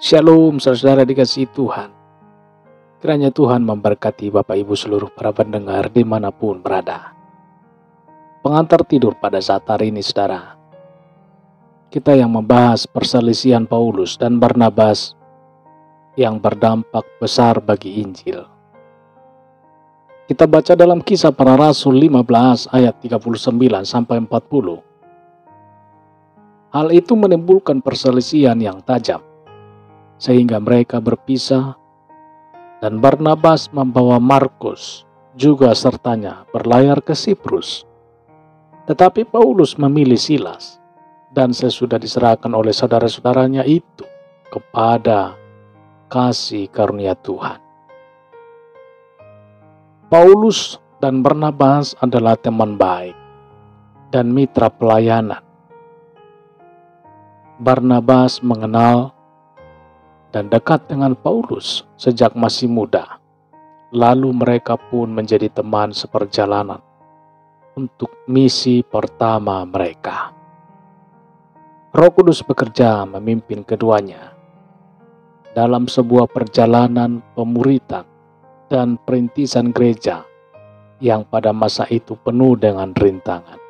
Shalom saudara dikasihi Tuhan. Kiranya Tuhan memberkati Bapak Ibu seluruh para pendengar dimanapun berada. Pengantar tidur pada saat hari ini saudara. Kita yang membahas perselisihan Paulus dan Barnabas yang berdampak besar bagi Injil. Kita baca dalam Kisah Para Rasul 15 ayat 39 sampai 40. Hal itu menimbulkan perselisihan yang tajam, sehingga mereka berpisah, dan Barnabas membawa Markus juga sertanya berlayar ke Siprus. Tetapi Paulus memilih Silas, dan sesudah diserahkan oleh saudara-saudaranya itu kepada kasih karunia Tuhan. Paulus dan Barnabas adalah teman baik dan mitra pelayanan. Barnabas mengenal dan dekat dengan Paulus sejak masih muda. Lalu mereka pun menjadi teman seperjalanan untuk misi pertama mereka. Roh Kudus bekerja memimpin keduanya dalam sebuah perjalanan pemuritan dan perintisan gereja yang pada masa itu penuh dengan rintangan.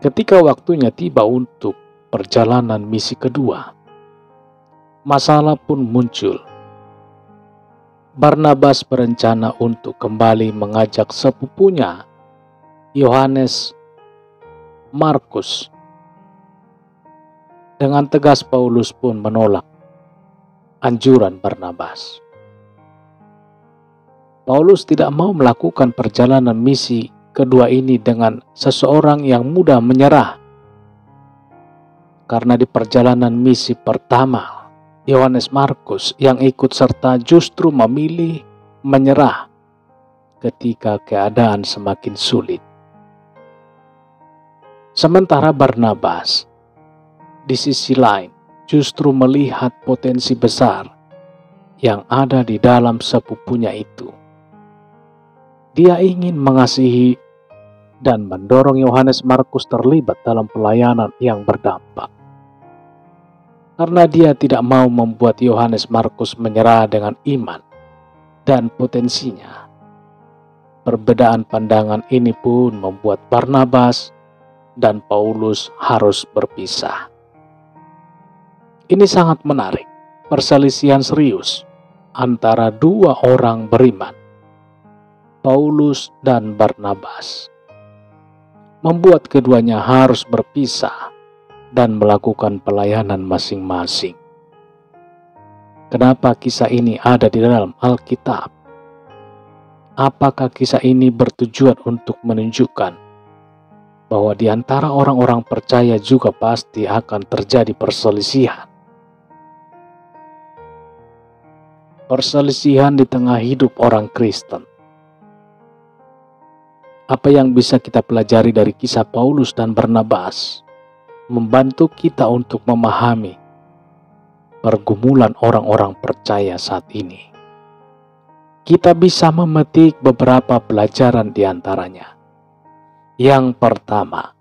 Ketika waktunya tiba untuk perjalanan misi kedua, masalah pun muncul. Barnabas berencana untuk kembali mengajak sepupunya, Yohanes Markus. Dengan tegas Paulus pun menolak anjuran Barnabas. Paulus tidak mau melakukan perjalanan misi kedua ini dengan seseorang yang mudah menyerah. Karena di perjalanan misi pertama, Yohanes Markus yang ikut serta justru memilih menyerah ketika keadaan semakin sulit. Sementara Barnabas di sisi lain justru melihat potensi besar yang ada di dalam sepupunya itu. Dia ingin mengasihi dan mendorong Yohanes Markus terlibat dalam pelayanan yang berdampak. Karena dia tidak mau membuat Yohanes Markus menyerah dengan iman dan potensinya. Perbedaan pandangan ini pun membuat Barnabas dan Paulus harus berpisah. Ini sangat menarik, perselisihan serius antara dua orang beriman, Paulus dan Barnabas, membuat keduanya harus berpisah dan melakukan pelayanan masing-masing. Kenapa kisah ini ada di dalam Alkitab? Apakah kisah ini bertujuan untuk menunjukkan bahwa di antara orang-orang percaya juga pasti akan terjadi perselisihan? Perselisihan di tengah hidup orang Kristen. Apa yang bisa kita pelajari dari kisah Paulus dan Barnabas membantu kita untuk memahami pergumulan orang-orang percaya saat ini. Kita bisa memetik beberapa pelajaran di antaranya. Yang pertama,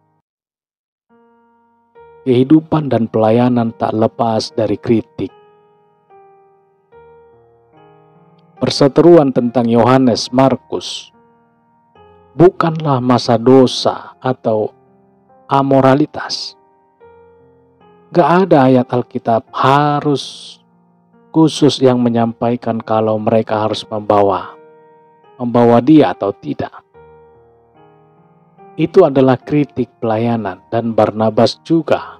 kehidupan dan pelayanan tak lepas dari kritik. Perseteruan tentang Yohanes Markus bukanlah masa dosa atau amoralitas. Gak ada ayat Alkitab harus khusus yang menyampaikan kalau mereka harus membawa dia atau tidak. Itu adalah kritik pelayanan dan Barnabas juga.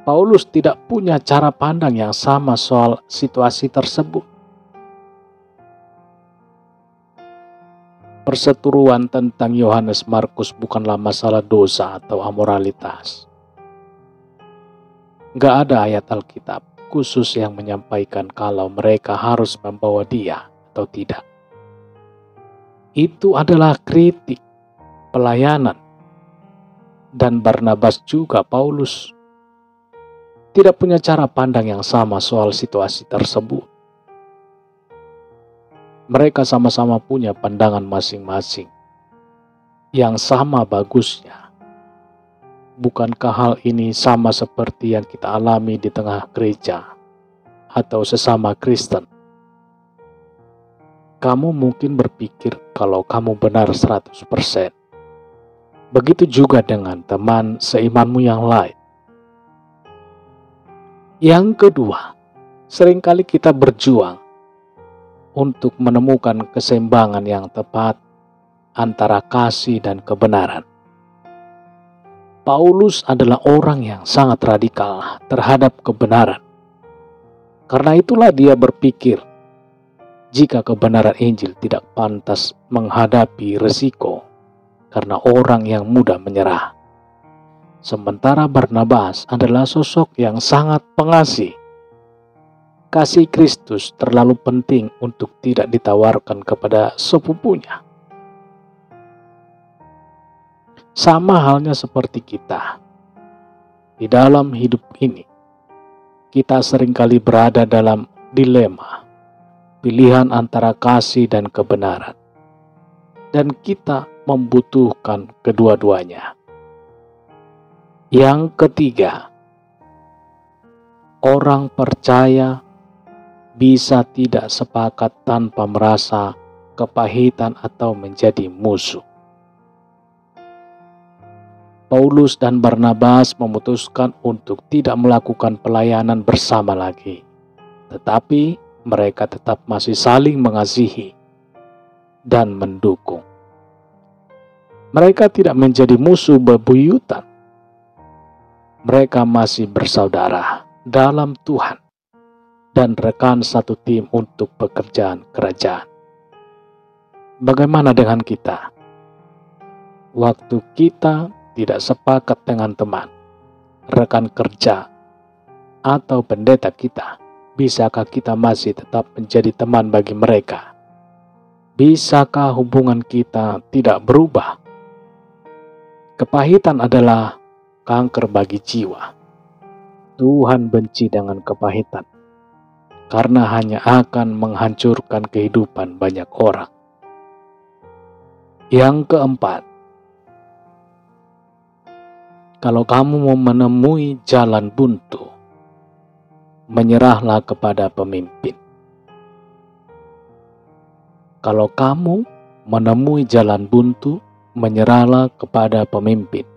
Paulus tidak punya cara pandang yang sama soal situasi tersebut. Perseteruan tentang Yohanes Markus bukanlah masalah dosa atau amoralitas. Gak ada ayat Alkitab khusus yang menyampaikan kalau mereka harus membawa dia atau tidak. Itu adalah kritik pelayanan. Dan Barnabas juga Paulus tidak punya cara pandang yang sama soal situasi tersebut. Mereka sama-sama punya pandangan masing-masing yang sama bagusnya. bukankah hal ini sama seperti yang kita alami di tengah gereja atau sesama Kristen? Kamu mungkin berpikir kalau kamu benar 100%. Begitu juga dengan teman seimanmu yang lain. Yang kedua, seringkali kita berjuang untuk menemukan keseimbangan yang tepat antara kasih dan kebenaran. Paulus adalah orang yang sangat radikal terhadap kebenaran. Karena itulah dia berpikir, jika kebenaran Injil tidak pantas menghadapi resiko karena orang yang mudah menyerah. Sementara Barnabas adalah sosok yang sangat pengasih. Kasih Kristus terlalu penting untuk tidak ditawarkan kepada sepupunya. Sama halnya seperti kita. Di dalam hidup ini, kita seringkali berada dalam dilema, pilihan antara kasih dan kebenaran. Dan kita membutuhkan kedua-duanya. Yang ketiga, orang percaya bisa tidak sepakat tanpa merasa kepahitan atau menjadi musuh. Paulus dan Barnabas memutuskan untuk tidak melakukan pelayanan bersama lagi, tetapi mereka tetap masih saling mengasihi dan mendukung. Mereka tidak menjadi musuh bebuyutan. Mereka masih bersaudara dalam Tuhan dan rekan satu tim untuk pekerjaan kerajaan. Bagaimana dengan kita? Waktu kita tidak sepakat dengan teman, rekan kerja, atau pendeta kita, bisakah kita masih tetap menjadi teman bagi mereka? Bisakah hubungan kita tidak berubah? Kepahitan adalah kanker bagi jiwa. Tuhan benci dengan kepahitan, karena hanya akan menghancurkan kehidupan banyak orang. Yang keempat, kalau kamu mau menemui jalan buntu, menyerahlah kepada pemimpin. Kalau kamu menemui jalan buntu, menyerahlah kepada pemimpin.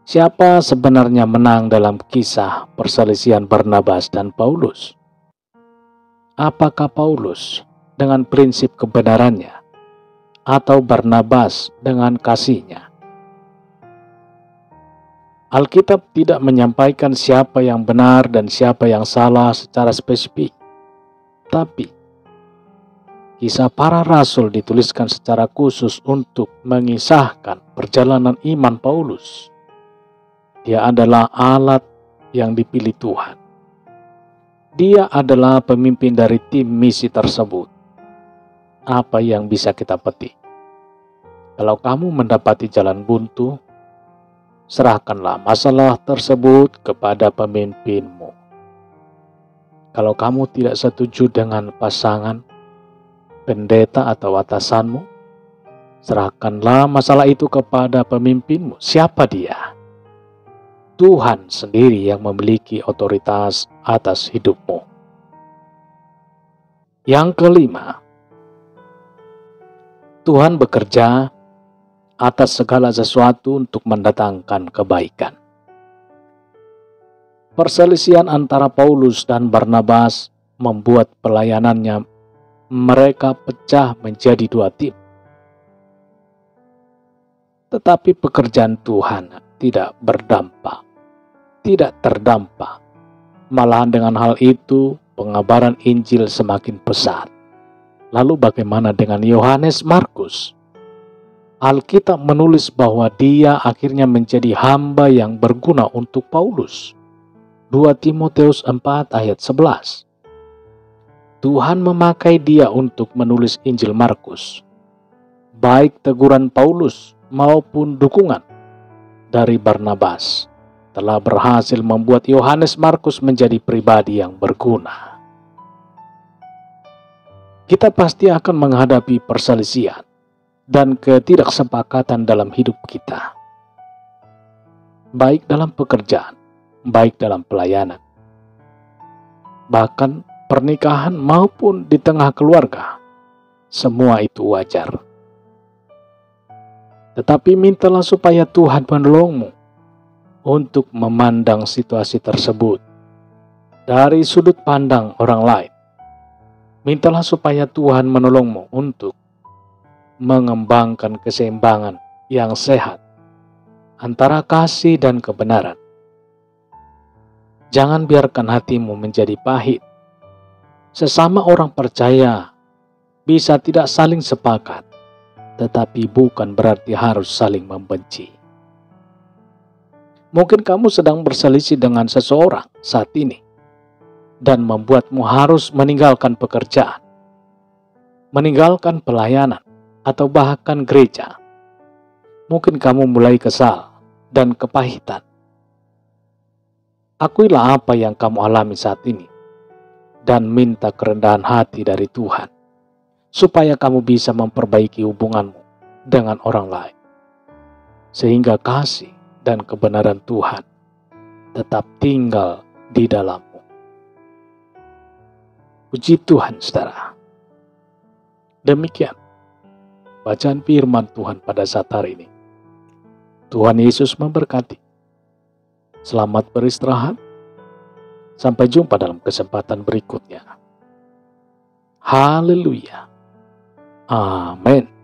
Siapa sebenarnya menang dalam kisah perselisihan Barnabas dan Paulus? Apakah Paulus dengan prinsip kebenarannya atau Barnabas dengan kasihnya? Alkitab tidak menyampaikan siapa yang benar dan siapa yang salah secara spesifik. Tapi kisah para rasul dituliskan secara khusus untuk mengisahkan perjalanan iman Paulus. Dia adalah alat yang dipilih Tuhan. Dia adalah pemimpin dari tim misi tersebut. Apa yang bisa kita petik? Kalau kamu mendapati jalan buntu, serahkanlah masalah tersebut kepada pemimpinmu. Kalau kamu tidak setuju dengan pasangan, pendeta atau atasanmu, serahkanlah masalah itu kepada pemimpinmu. Siapa dia? Tuhan sendiri yang memiliki otoritas atas hidupmu. Yang kelima, Tuhan bekerja atas segala sesuatu untuk mendatangkan kebaikan. Perselisihan antara Paulus dan Barnabas membuat pelayanannya mereka pecah menjadi dua tim. Tetapi pekerjaan Tuhan tidak terdampak. Malahan dengan hal itu, pengabaran Injil semakin pesat. Lalu bagaimana dengan Yohanes Markus? Alkitab menulis bahwa dia akhirnya menjadi hamba yang berguna untuk Paulus. 2 Timotius 4 ayat 11. Tuhan memakai dia untuk menulis Injil Markus. Baik teguran Paulus maupun dukungan dari Barnabas telah berhasil membuat Yohanes Markus menjadi pribadi yang berguna. Kita pasti akan menghadapi perselisihan dan ketidaksepakatan dalam hidup kita. baik dalam pekerjaan, baik dalam pelayanan, bahkan pernikahan maupun di tengah keluarga. Semua itu wajar. Tetapi mintalah supaya Tuhan menolongmu untuk memandang situasi tersebut dari sudut pandang orang lain. Mintalah supaya Tuhan menolongmu untuk mengembangkan keseimbangan yang sehat antara kasih dan kebenaran. Jangan biarkan hatimu menjadi pahit. Sesama orang percaya bisa tidak saling sepakat, tetapi bukan berarti harus saling membenci. Mungkin kamu sedang berselisih dengan seseorang saat ini dan membuatmu harus meninggalkan pekerjaan, meninggalkan pelayanan, atau bahkan gereja. Mungkin kamu mulai kesal dan kepahitan. Akuilah apa yang kamu alami saat ini dan minta kerendahan hati dari Tuhan supaya kamu bisa memperbaiki hubunganmu dengan orang lain, sehingga kasih dan kebenaran Tuhan tetap tinggal di dalammu. Puji Tuhan, saudara. Demikian bacaan firman Tuhan pada saat hari ini. Tuhan Yesus memberkati. Selamat beristirahat. Sampai jumpa dalam kesempatan berikutnya. Haleluya. Amin.